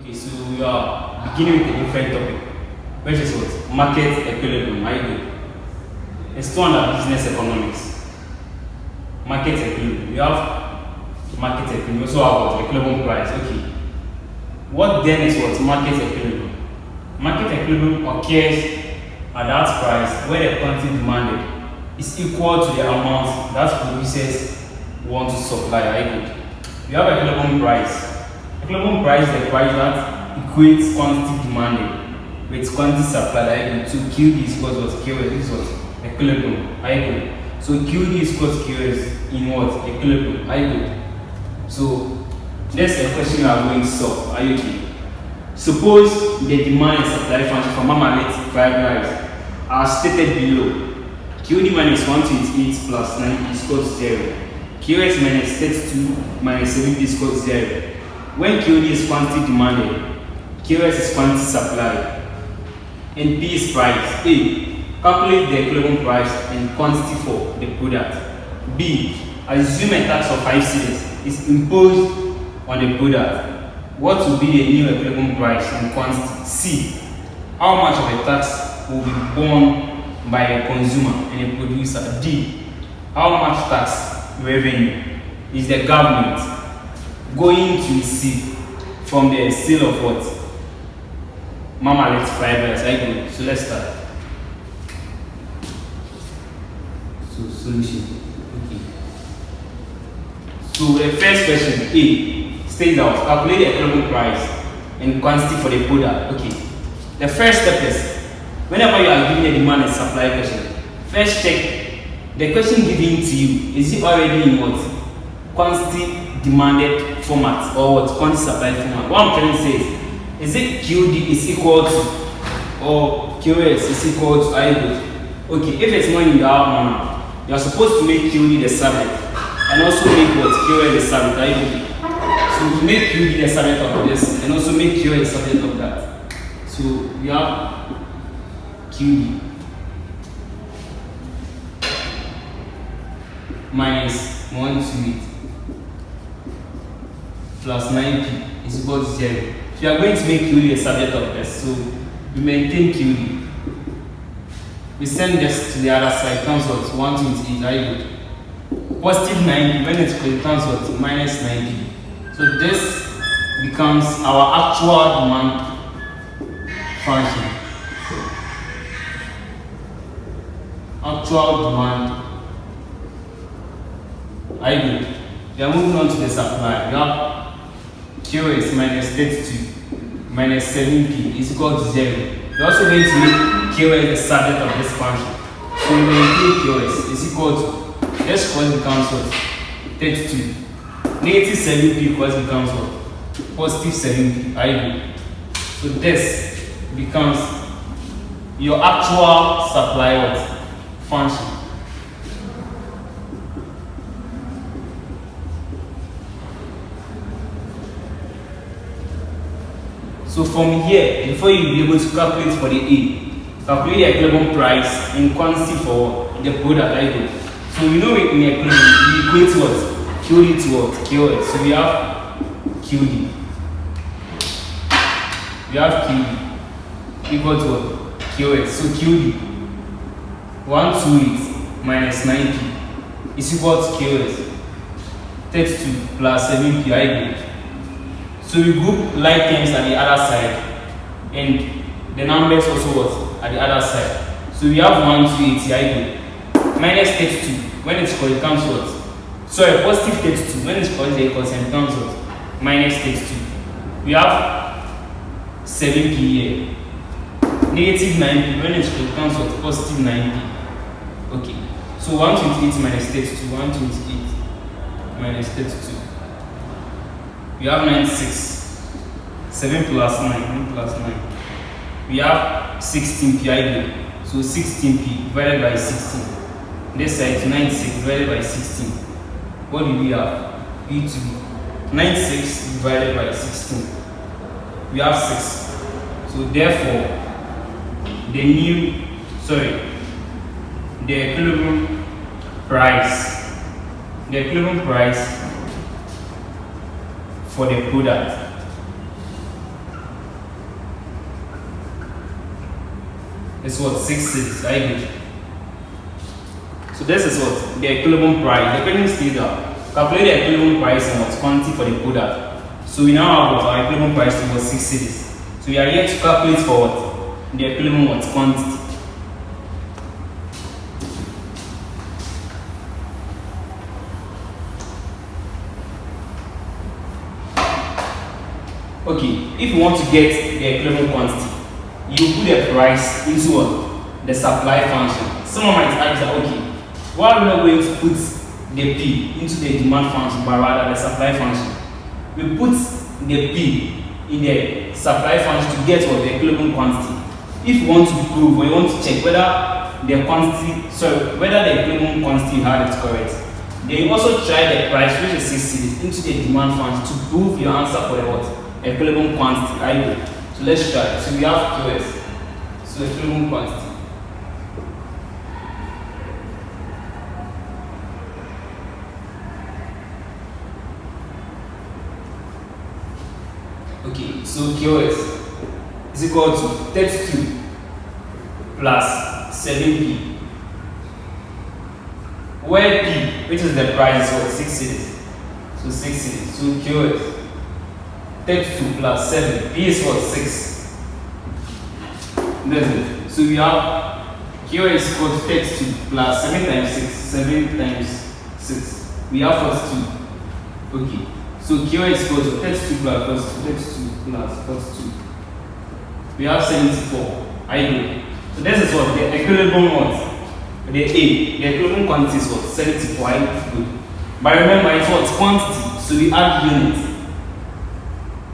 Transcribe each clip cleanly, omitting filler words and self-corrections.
Okay, so we are beginning with a different topic, which is what? Market equilibrium. How you doing? It's still under business economics. Market equilibrium. We have market equilibrium. We also have what? Equilibrium price. Okay. What then is what? Market equilibrium. Market equilibrium occurs at that price where the quantity demanded is equal to the amount that producers want to supply. How you good? We have equilibrium price. Equilibrium price is the price that equates quantity demanded with quantity supplied. So QD is equal to what? QS. This is what? Equilibrium. How you good? So QD is equal to QS in what? Equilibrium. How you good? So that's a question we are going to solve. Are you okay? Suppose the demand and supply function for marmalade fried rice are stated below. QD minus 128 plus 9 is equal to 0. QS minus 32 minus 7 is equal to 0. When QD is quantity demanded, QS is quantity supplied, and P is price. A. Calculate the equilibrium price and quantity for the product. B. Assume a tax of 5 cedis is imposed on the product. What will be the new equilibrium price and quantity? C. How much of a tax will be borne by a consumer and a producer? D. How much tax revenue is the government going to receive from the sale of what? Marmalade fried rice. I go. So let's start. So solution. Okay. So the first question, A, states out calculate the equilibrium price and quantity for the product. Okay. The first step is whenever you are given a demand and supply question, first check the question given to you, is it already in what? Quantity demanded format or what? Quantity supplied format. What I'm trying to say is it QD is equal to or QS is equal to I. Okay, if it's not in that manner, you are supposed to make QD the subject and also make what? QS the subject. So to make QD the subject of this and also make QS the subject of that. So we have QD minus 128 plus 9p is equal to 0. So you are going to make QD a subject of this. So we maintain QD. We send this to the other side, comes out 128. Very good. Positive 90 when it's equal, comes out minus 90. So this becomes our actual demand function. Actual demand. Very good. We are moving on to the supply. We have QS minus 32 minus 7p is equal to 0. We also going to make QS the subject of this function. So we maintain QS is equal to this cos becomes what? 32. Negative 7p cos becomes what? Positive 7p. I. So this becomes your actual supply what? Function. So from here, before you be able to calculate for the A, calculate the equilibrium price and quantity for the product I do. So we know in the equilibrium, we equate what? QD to what? QS. So we have QD. We have QD equal to what? QS. So QD 128 minus 9p is equal to QS 32 plus 7p I do. So we group like terms at the other side and the numbers also what? At the other side. So we have 128 I minus 32 when it's called it comes what? Sorry, positive 32 when it's called it comes what? Minus 32. We have 7p here. Negative 9p when it's called it comes what? Positive 9p. Okay. So 128 minus 32. 128 minus 32. We have 96. 7 plus 9. 9 plus 9. We have 16p I. So 16p divided by 16. This side is 96 divided by 16. What do we have? E to be 96 divided by 16. We have 6. So therefore, the equilibrium price for the product is what? 6 cities. Are you good? So this is what? The equilibrium price. The question states that calculate the equilibrium price and what quantity for the product. So we now have what our equilibrium price was 6 cities. So we are here to calculate for what? The equilibrium what quantity. Okay, if you want to get the equilibrium quantity, you put the price into what? The supply function. Someone might ask that, okay, why are we not going to put the P into the demand function but rather the supply function? We put the P in the supply function to get what? The equilibrium quantity. If you want to prove or you want to check whether the equilibrium quantity you had is correct, then you also try the price, which is 6 cities, into the demand function to prove your answer for the what? Equilibrium quantity. Right? So let's try. So we have QS. So equilibrium quantity. Okay, so QS is equal to 32 plus 7P, where P, which is the price, is what? 6 cities. So 6 cities. So QS 32 plus 7. P is what? 6. That's it. So we have Q is equal to 32 plus 7 times 6. 7 times 6. We have 42. Okay. So Q is equal to 32 plus 32 plus 42. We have 74. I know. So this is what? The equilibrium what? The A. The equilibrium quantity is what? 74. I good. But remember, it's what? Quantity. So we add units.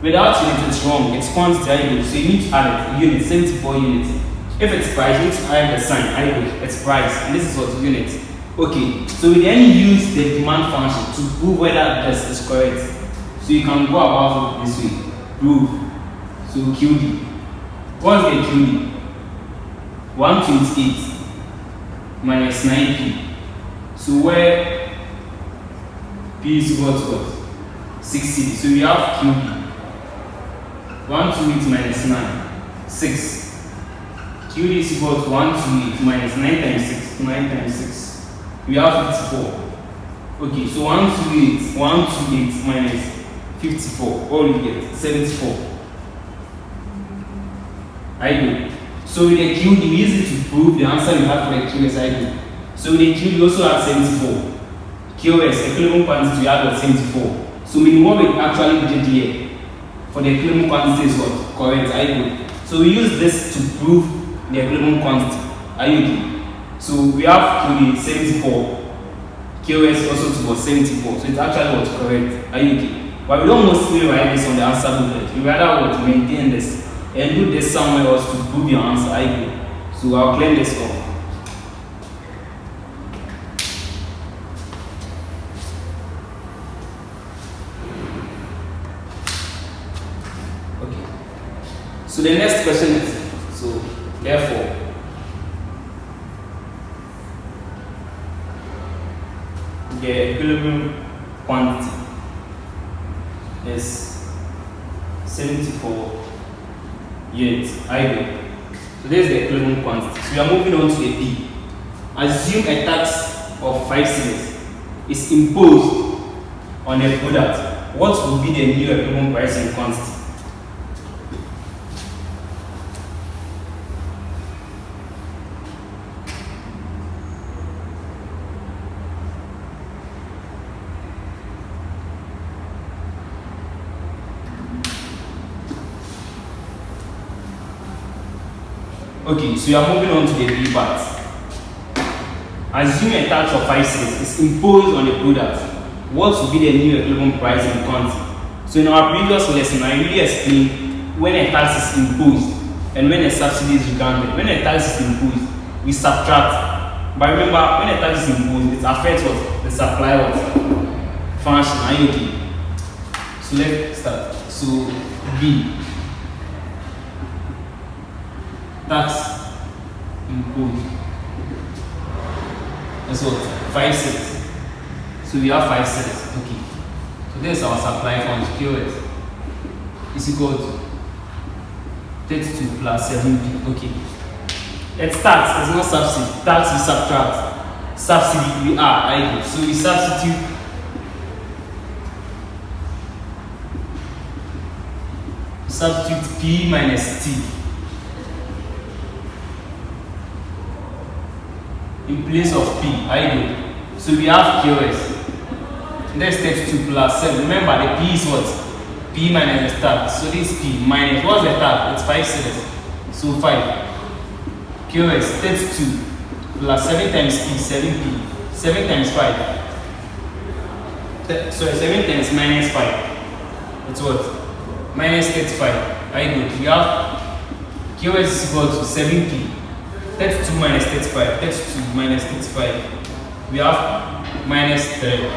Without units, it's wrong. It's quantity, so you need to add it. Units, 74 units. If it's price, you need to add the sign. It's price, and this is what? Units. Okay, so we then use the demand function to prove whether this is correct. So you can go about it this way. Prove. So QD. What's the QD? 128 minus 9P. So where P is equal to what? 60. So we have QD. 128 minus 9, 6. QD is equal to 128 minus 9 times 6. 9 times 6. We have 54. Okay, so 128 minus 54. All you get 74. I do. So with the QD, we use it to prove the answer we have for the QS. I do. So with the QD, we also have 74. QS, equilibrium quantity, we have 74. So meaning what we actually did here for the equilibrium quantity is what? Correct. I do. So we use this to prove the equilibrium quantity. Are you okay? So we have QD 74. QS also to what? 74. So it's actually what's correct. Are you okay? But we don't mostly write this on the answer booklet. We rather want to maintain this and do this somewhere else to prove your answer. I do. So I'll claim this off. So the next question is, so therefore, the equilibrium quantity is 74 units. I do. So this is the equilibrium quantity. So we are moving on to the B. Assume a tax of 5 cedis is imposed on a product. What will be the new equilibrium price and quantity? Okay, so you are moving on to the B part. Assume a tax of 5 cedis is imposed on a product. What will be the new equilibrium price and quantity? So in our previous lesson, I really explained when a tax is imposed and when a subsidy is granted. When a tax is imposed, we subtract. But remember, when a tax is imposed, it affects what? The supply what? Function. Are you okay? So let's start. So B. Tax imposed. That's what? 5 cents. So we have 5 cents. Okay. So this is our supply function. QS is equal to 32 plus 7P. Okay. It's tax, it's not subsidy. Tax we subtract. Subsidy we add. I do. So we substitute P minus T in place of P. I do. So we have QS. Let's take 2 plus 7. Remember the P is what? P minus the tax. So this P minus what's the tax? It's 5 cedis. So 5. QS 32 plus 7 times P, 7P. 7 times 5. Sorry, 7 times minus 5. It's what? Minus 35. I do. We have QS is equal to 7P. 32 minus 35. 32 minus 35. We have minus 3.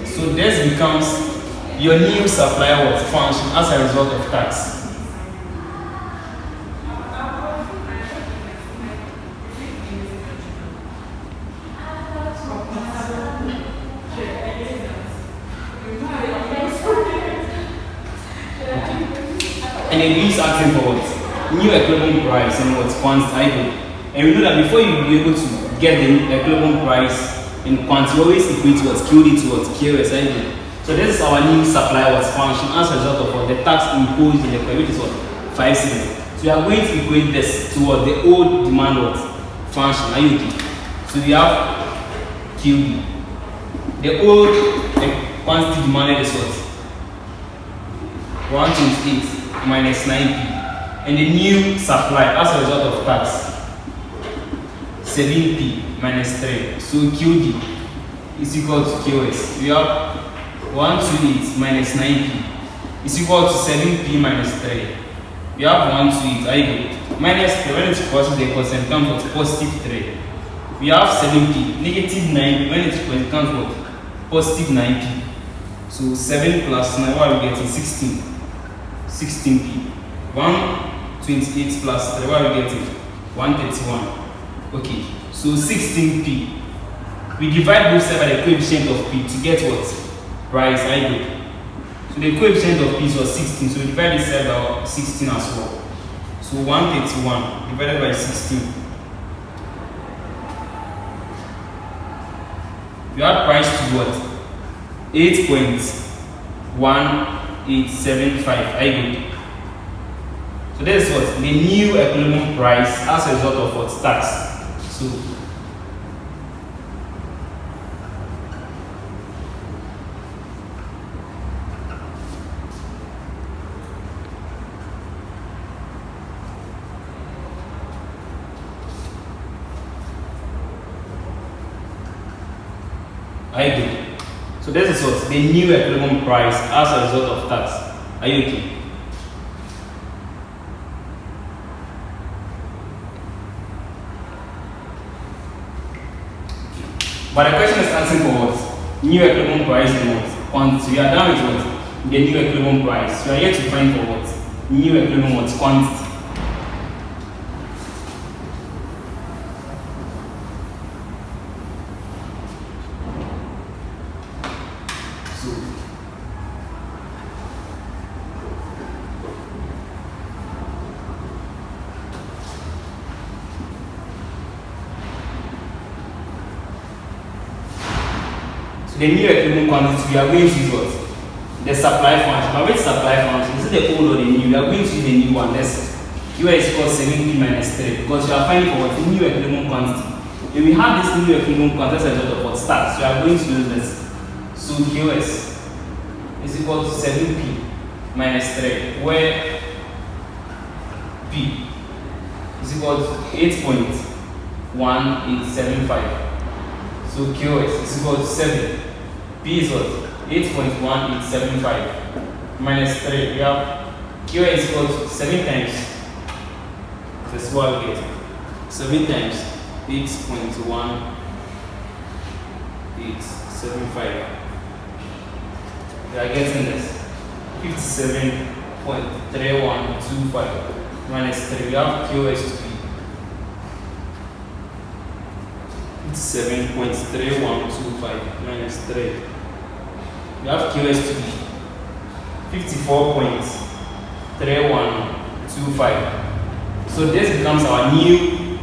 So this becomes your new supply function as a result of tax. And then he's asking for what? New equivalent price and what quantity I do. And we know that before you be able to get the equivalent price in quantity, you always equate what QD to what QS I do. So this is our new supply function as a result of what the tax imposed in the equation, which is what 5 cedis. So we are going to equate this to what the old demand function IUD. So we have QD. The old quantity demanded is what? 128 minus 9P. And the new supply as a result of tax 7P minus 3. So QD is equal to QS. We have 128 minus 9P is equal to 7P minus 3. We have 128. I go minus 3 when it's equal to the percent comes with positive 3. We have 7P negative 9P when it's equal comes with positive 9P. So 7 plus 9, what are we getting? 16. 16P. 128 plus 3, what are we getting? 131. Okay, so 16P. We divide both sides by the coefficient of P to get what? Price I do. So the coefficient of P was 16, so we divide this side by 16 as well. So 131 divided by 16. We have price to what? 8.1875 I do. So this is what? The new equivalent price as a result of what? Tax. So I do. So this is what? The new equivalent price as a result of tax. Are you okay? But the question is asking for what? New equivalent price and what? Quantity. We are done with what? The new equivalent price. We are yet to find for what? New equivalent what? Quantity. The new equivalent quantity, we are going to use what? The supply function. But which supply function? Is it the old or the new? We are going to use the new one. That's Q is equal to 7P minus 3. Because we are finding for what? The new equivalent quantity. If we have this new equivalent quantity as a result of what starts, we are going to use this. So QS is equal to 7P minus 3, where P is equal to 8.1875. So QS is equal to 7. P is what? 8.1875 minus 3. We have QS is equal to 7 times. That's what we get. 7 times 8.1875. We are getting this 57.3125 minus 3. We have QS to be 57.3125 minus 3. We have QS to be 54.3125 So this becomes our new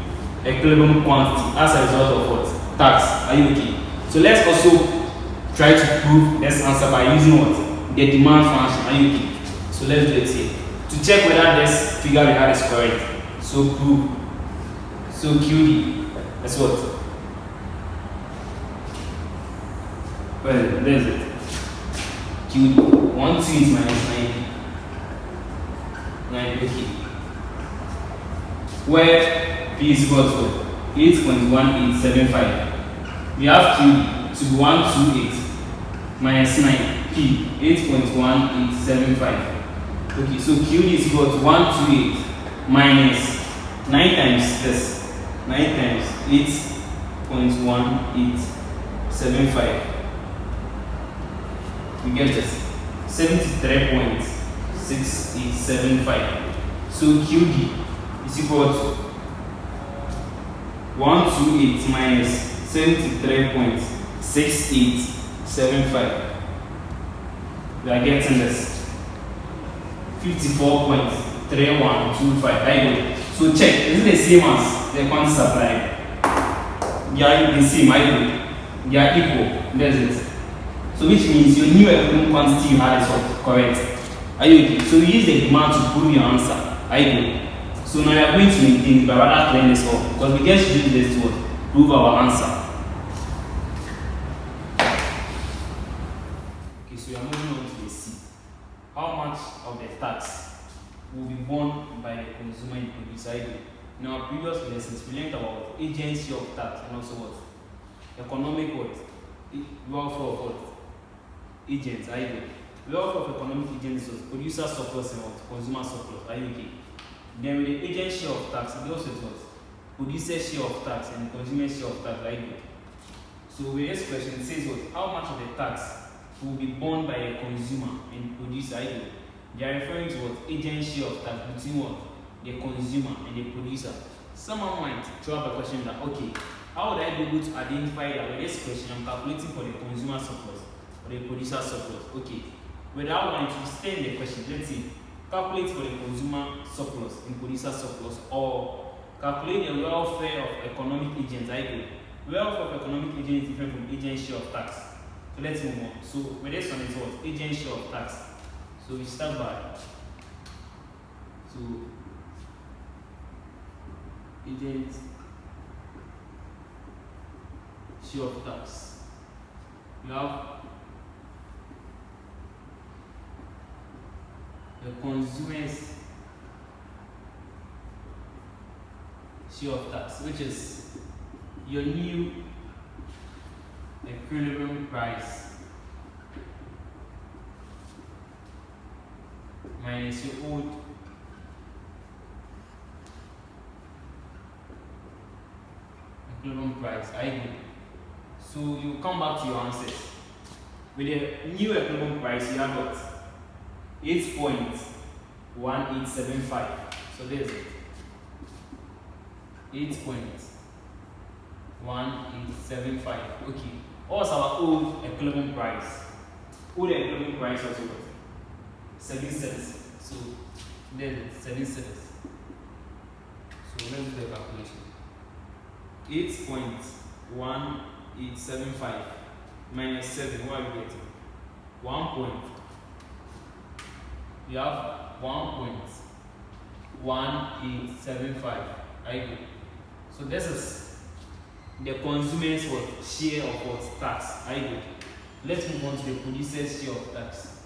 equilibrium quantity as a result of what? Tax. Are you okay? So let's also try to prove this answer by using what? The demand function. Are you okay? So let's do it here. To check whether this figure we had is correct. So prove. So QD. That's what? Well, there's it. QD. 1 2 is minus 90. 9, okay. Where P is equal to 8.1875. We have Q to be 128 minus 9. P 8.1875. Okay, so Q is equal to 128 minus 9 times this. 9 times 8.1875. We get this 73.6875. So QD is equal to 128 minus 73.6875. We are getting this 54.3125. I go. So check, is it the same as the quantity supply? They are the same, I go. They are equal. There's it. So which means your new equilibrium quantity you had is what? Correct. Are you okay? So we use the demand to prove your answer. Are you good? So now we are going to maintain, but rather clean this off because we just use this to what? Prove our answer. Okay, so we are moving on to the C. How much of the tax will be borne by the consumer and producer? Are you good? In our previous lessons, we learned about agency of tax and also what? Economic what? Welfare of what? Agents. Are you good? Welfare of economic agents was producer surplus and what? Consumer surplus. Are you okay? Then with the agent share of tax, it also was producer share of tax and consumer share of tax. Are you good? So with this question, it says what? How much of the tax will be borne by a consumer and producer? Are you good? They are referring to what? Agent share of tax between what? The consumer and the producer. Someone might throw up a question that, okay, how would I be able to identify that with this question I'm calculating for the consumer surplus or the producer surplus? Okay, without wanting to extend the question, let's see, calculate for the consumer surplus and producer surplus, or calculate the welfare of economic agents. I agree. Welfare of economic agents is different from agent share of tax. So let's move on. So with this one is what? Agent share of tax. So we start by agent share of tax. You have the consumer's share of tax, which is your new equilibrium price minus your old equilibrium price. I agree. So you come back to your answers. With the new equilibrium price, you have what? 8.1875. So there's it. 8.1875. Okay. What's our old equilibrium price? Old equilibrium price also what? 7 cents. So there's it. 7 cents. So let's do the calculation. 8.1875 minus 7. What are we getting? 1 point. You have 1.1875. I agree. So this is the consumer's what? Share of what? Tax. I agree. Let's move on to the producer's share of tax.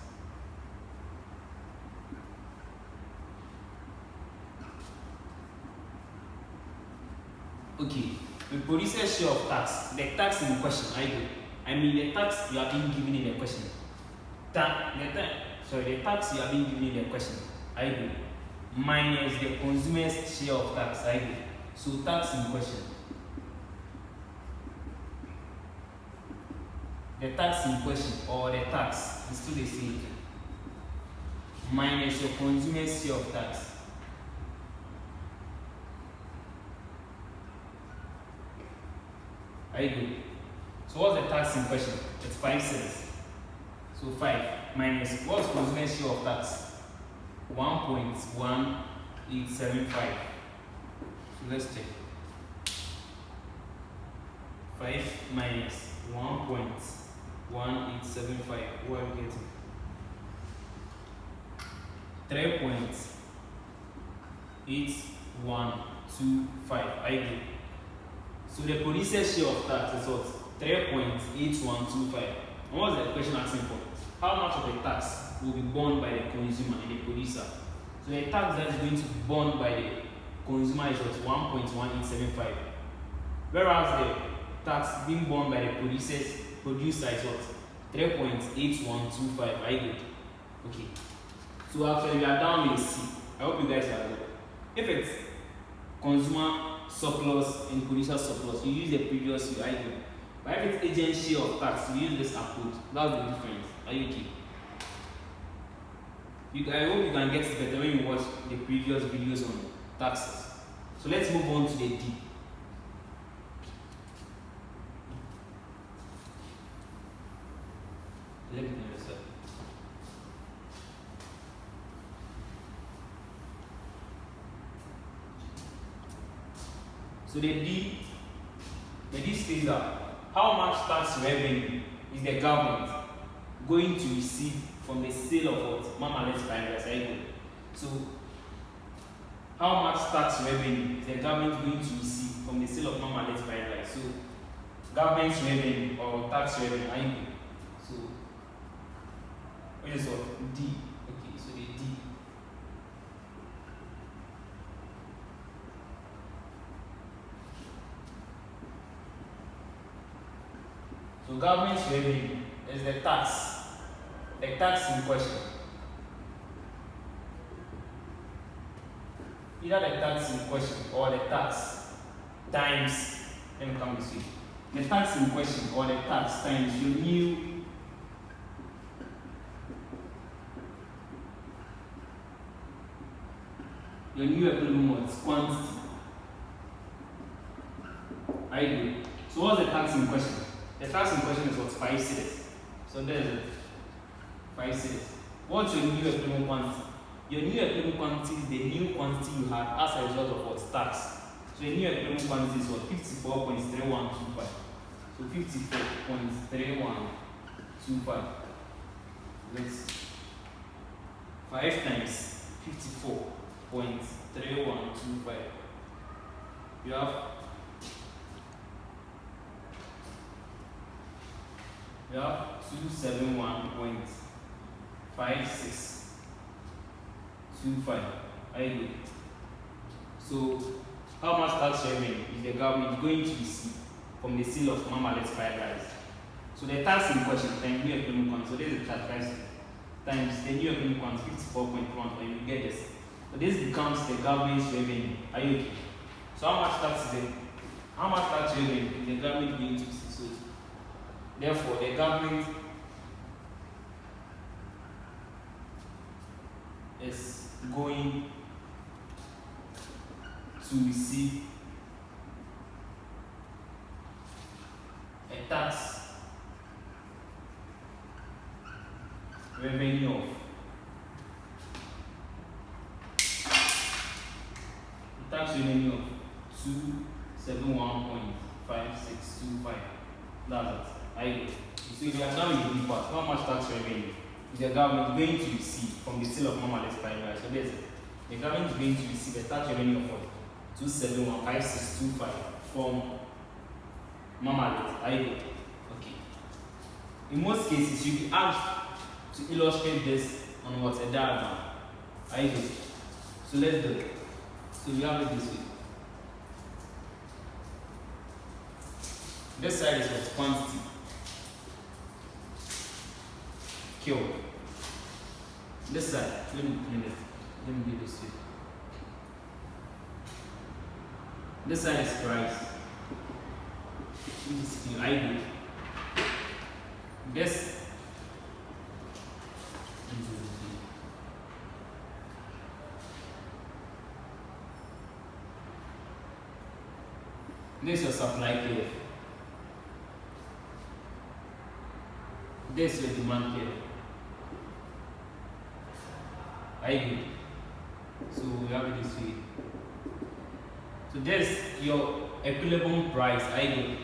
Okay, the producer's share of tax, the tax in question, I agree. I mean the tax you are being given in the question. The tax you are being given in the question, I agree. Minus the consumer's share of tax, I agree. So tax in question. The tax in question or the tax is still the same. Minus your consumer's share of tax. I agree. So what's the tax in question? It's 5 cents. So 5 minus what's consumer's share of tax? 1.1875. Let's check. 5 minus 1.1875. What am I getting? 3.8125. I agree. So the producer's share of tax is what? 3.8125. And what's the question asking for? How much of the tax will be borne by the consumer and the producer? So the tax that is going to be borne by the consumer is what? 1.1875. Whereas the tax being borne by the producer is what? 3.8125. I agree. Okay. So actually we are down with C. I hope you guys are good. If it's consumer surplus and producer surplus, you use the previous U. I agree. But if it's agent share of tax, you use this approach. That's the difference. Are you okay? I hope you can get it better when you watch the previous videos on taxes. So let's move on to the D. Let me know yourself. So the D states that how much tax revenue is the government going to receive from the sale of what? Mama, let's find this. So how much tax revenue is the government going to receive from the sale of Mama, let's find this. So government revenue or tax revenue. So what is what? D. Okay, so the D. So government revenue is the tax in question. Either the tax in question or the tax times, let me come this way. The tax in question or the tax times your new equivalent quantity. I agree. So what's the tax in question? The tax in question is what? 5 cedis. So there's it. 5 cedis. What's your new equivalent quantity? Your new equivalent quantity is the new quantity you had as a result of what? Tax. So your new equivalent quantity is what? 54.3125. So 54.3125. Let's 5 times 54.3125. You have 271.5625. I agree. So how much tax revenue is the government going to receive from the sale of Mama Let's Fried Rice? So the tax in question times new equivalent quantity. So this is the tax price times the new equivalent quantity 54.1. You get this. So this becomes the government's revenue. Are you okay? So how much tax revenue is the government going to receive? So therefore, the government is going to receive a tax revenue of tax revenue of 271.5625. That's it. So if you are done with the B part, how much tax revenue is the government going to receive from the sale of Mama Let's Fried Rice? So there's it. The government is going to receive a tax revenue of 271.5625 from Mama Let's. Okay. In most cases, you'll be asked to illustrate this on what? A diagram. So let's do it. So you have it this way. This side is what? Quantity. Q. This side, let me do this way. This side is price, which is Q. This is your supply curve. This is your demand curve. So we have it this way. So there's your equilibrium price. Are you good?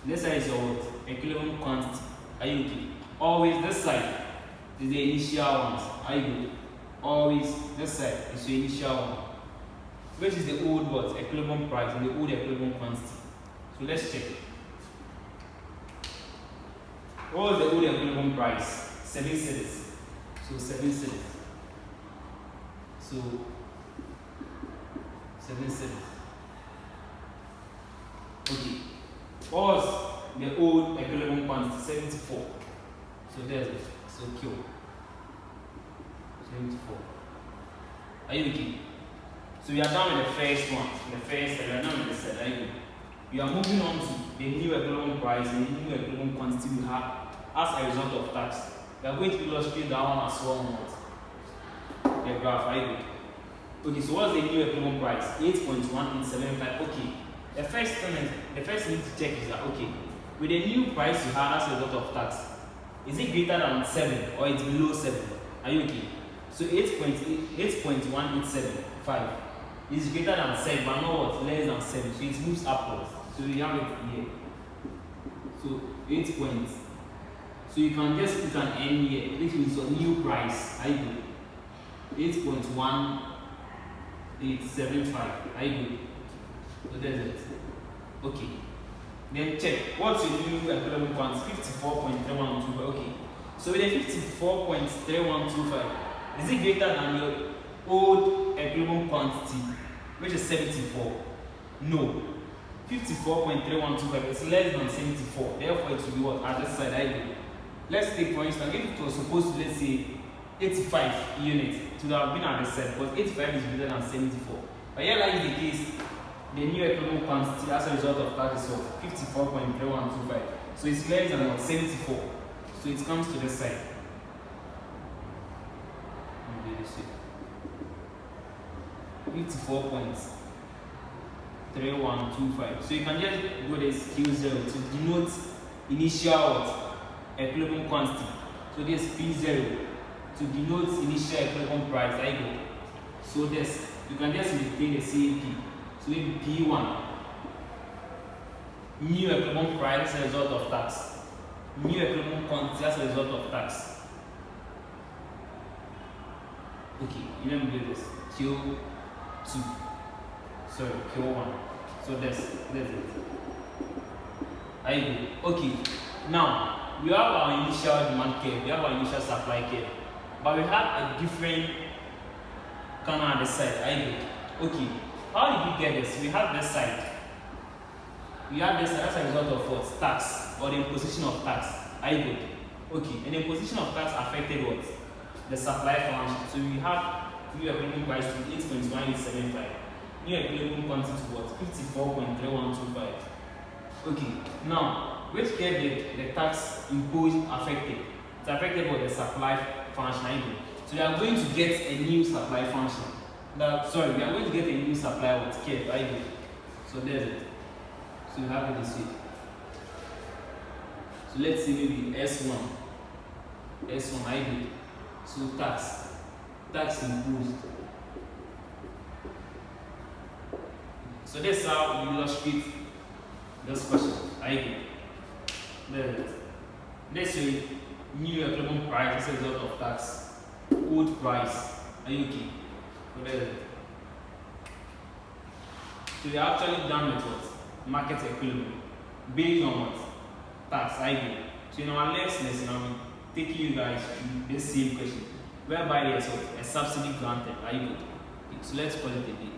This side is your what? Equilibrium quantity. Are you okay? Always this side is the initial ones. Are you good? Always this side is your initial one, which is the old what? Equilibrium price and the old equilibrium quantity. So let's check. What was the old equilibrium price? 7 cedis. So 7 cedis. So 7 cedis. Okay. What was the old equilibrium quantity? 74. So there's it. So Q. 74. Are you okay? So we are done with the first one. We are done with the second. We are moving on to the new equilibrium price and the new equilibrium quantity we have as a result of tax. We are going to illustrate that one as well. The graph. Are you good? Okay, so what's the new equilibrium price? 8.1875. Okay. The first thing you need to check is that, okay, with the new price you have as a result of tax, is it greater than 7 or it's below 7? Are you okay? So 8.1875 is greater than 7, but not what? Less than 7. So it moves upwards. So you have it here. So 8 points. So you can just put an N here. This is your new price. Are you good? 8.1875. Are you good? So there's it. Okay. Then check. What's your new equilibrium quantity? 54.3125. Okay. So with the 54.3125, is it greater than your old equilibrium quantity, which is 74? No. 54.3125 is less than 74. Therefore, it will be what? At this side, I do. Let's take for instance, if it was supposed to, let's say, 85 units, it would have been at the side, because 85 is greater than 74. But here, like the case, the new equilibrium quantity as a result of that is what? 54.3125. So it's less than what? 74. So it comes to this side. 54.3125. So you can just go this Q0 to denote initial equilibrium quantity. So this P0 to denote initial equilibrium price. I go. So this you can just retain the same P. So maybe P1, new equilibrium price as a result of tax. New equilibrium quantity as a result of tax. Okay, let me do this. Q2. Sorry, Q1. So that's it. I agree. Okay. Now we have our initial demand curve, we have our initial supply curve, but we have a different kind on the side. I agree. Okay. How did we get this? We have this side. We have this as a result of what? Tax or the imposition of tax. I agree. Okay. And the imposition of tax affected what? The supply function. So we have new equilibrium price to 8.1875. New equilibrium quantity to what? 54.3125. Okay. Now, which curve did the tax imposed affected? It affected what? The supply function. So we are going to get a new supply function. We are going to get a new supply what? Curve. So there's it. So we have it this way. So let's see maybe S1. I agree. So tax imposed. So that's how we illustrate this question. I agree. There it. Let's say new equilibrium price as a result of tax. Old price. Are you okay? So there it. So we are actually done with what? Market equilibrium. Based on what? Tax. I agree. So in our next lesson, I'll be taking you guys through this same question, whereby there's a subsidy granted. Are you good? Okay, so let's call it a day.